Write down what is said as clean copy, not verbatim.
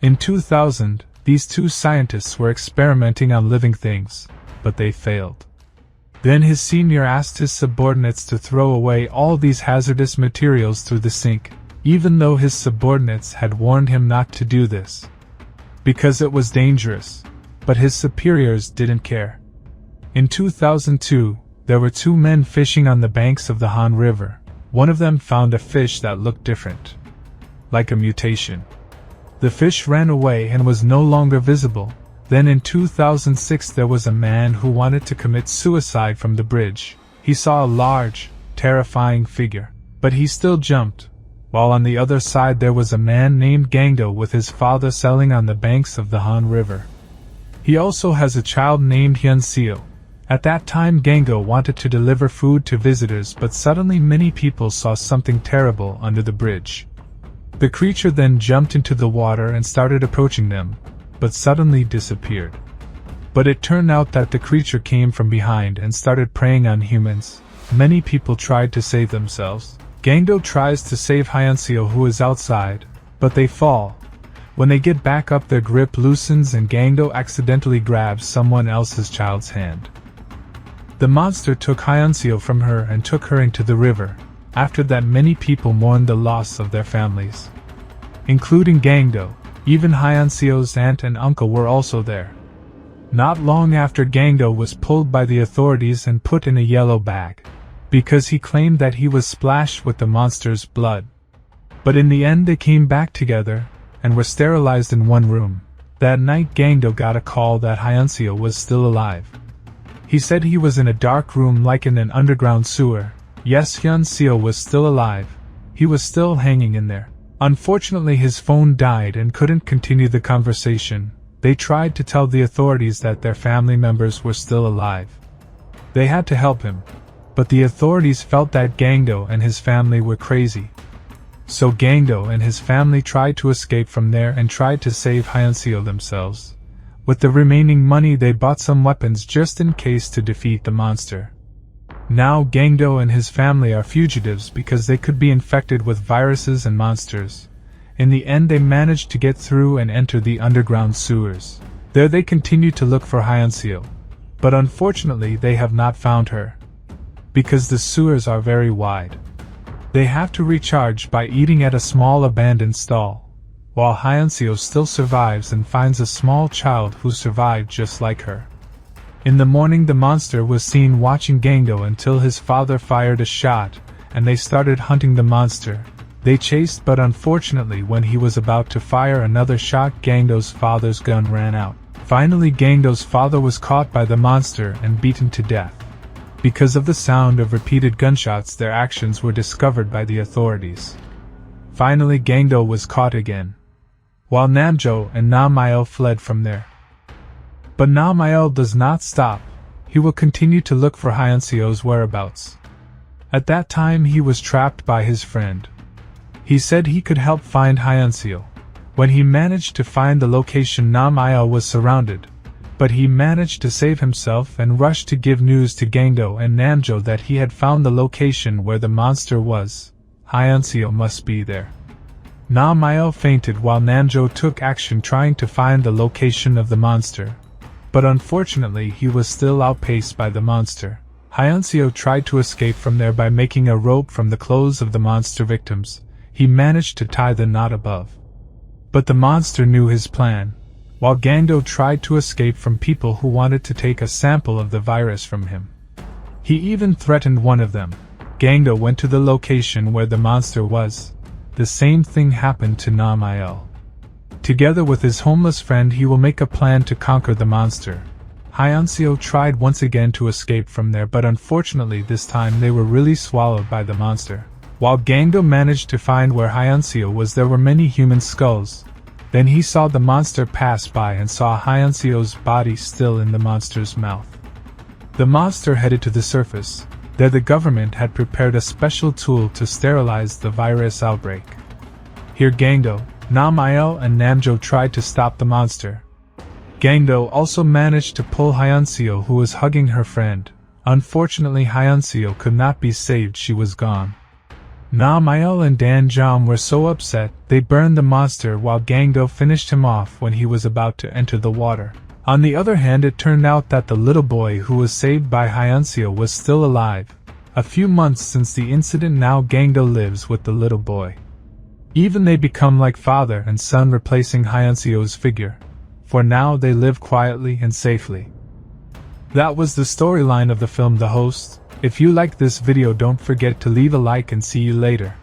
In 2000, these two scientists were experimenting on living things, but they failed. Then his senior asked his subordinates to throw away all these hazardous materials through the sink, even though his subordinates had warned him not to do this, because it was dangerous, but his superiors didn't care. In 2002, there were two men fishing on the banks of the Han River. One of them found a fish that looked different, like a mutation. The fish ran away and was no longer visible. Then in 2006 there was a man who wanted to commit suicide from the bridge. He saw a large, terrifying figure, but he still jumped, while on the other side there was a man named Gango with his father selling on the banks of the Han River. He also has a child named Hyunseo. At that time Gango wanted to deliver food to visitors, but suddenly many people saw something terrible under the bridge. The creature then jumped into the water and started approaching them, but suddenly disappeared. But it turned out that the creature came from behind and started preying on humans. Many people tried to save themselves. Gango tries to save Hyunseo, who is outside, but they fall. When they get back up, their grip loosens and Gango accidentally grabs someone else's child's hand. The monster took Hyunseo from her and took her into the river. After that, many people mourned the loss of their families, including Gango. Even Hyunseo's aunt and uncle were also there. Not long after, Gango was pulled by the authorities and put in a yellow bag, because he claimed that he was splashed with the monster's blood. But in the end they came back together, and were sterilized in one room. That night Gango got a call that Hyunseo was still alive. He said he was in a dark room like in an underground sewer. Yes, Hyunseo was still alive. He was still hanging in there. Unfortunately his phone died and couldn't continue the conversation. They tried to tell the authorities that their family members were still alive. They had to help him, but the authorities felt that Gango and his family were crazy. So Gango and his family tried to escape from there and tried to save Hyunseo themselves. With the remaining money they bought some weapons just in case to defeat the monster. Now Gango and his family are fugitives because they could be infected with viruses and monsters. In the end they managed to get through and enter the underground sewers. There they continue to look for Hyunseo, but unfortunately they have not found her, because the sewers are very wide. They have to recharge by eating at a small abandoned stall, while Hyunseo still survives and finds a small child who survived just like her. In the morning the monster was seen watching Gango until his father fired a shot, and they started hunting the monster. They chased, but unfortunately when he was about to fire another shot, Gango's father's gun ran out. Finally Gango's father was caught by the monster and beaten to death. Because of the sound of repeated gunshots, their actions were discovered by the authorities. Finally Gango was caught again, while Namjo and Namael fled from there. But Namael does not stop. He will continue to look for Hyunseo's whereabouts. At that time he was trapped by his friend. He said he could help find Hyunseo. When he managed to find the location, Namael was surrounded, but he managed to save himself and rushed to give news to Gango and Namjo that he had found the location where the monster was. Hyunseo must be there. Namael fainted while Namjo took action trying to find the location of the monster. But unfortunately he was still outpaced by the monster. Hyunseo tried to escape from there by making a rope from the clothes of the monster victims. He managed to tie the knot above. But the monster knew his plan, while Gango tried to escape from people who wanted to take a sample of the virus from him. He even threatened one of them. Gango went to the location where the monster was. The same thing happened to Namael. Together with his homeless friend he will make a plan to conquer the monster. Hyunseo tried once again to escape from there, but unfortunately this time they were really swallowed by the monster. While Gango managed to find where Hyunseo was, there were many human skulls. Then he saw the monster pass by and saw Hyunseo's body still in the monster's mouth. The monster headed to the surface. There the government had prepared a special tool to sterilize the virus outbreak. Here Gango, Namael and Namjo tried to stop the monster. Gango also managed to pull Hyunseo, who was hugging her friend. Unfortunately Hyunseo could not be saved, she was gone. Namael and Dan Jam were so upset, they burned the monster while Gango finished him off when he was about to enter the water. On the other hand, it turned out that the little boy who was saved by Hyunseo was still alive. A few months since the incident, now Gango lives with the little boy. Even they become like father and son, replacing Hyunseo's figure. For now they live quietly and safely. That was the storyline of the film The Host. If you liked this video, don't forget to leave a like and see you later.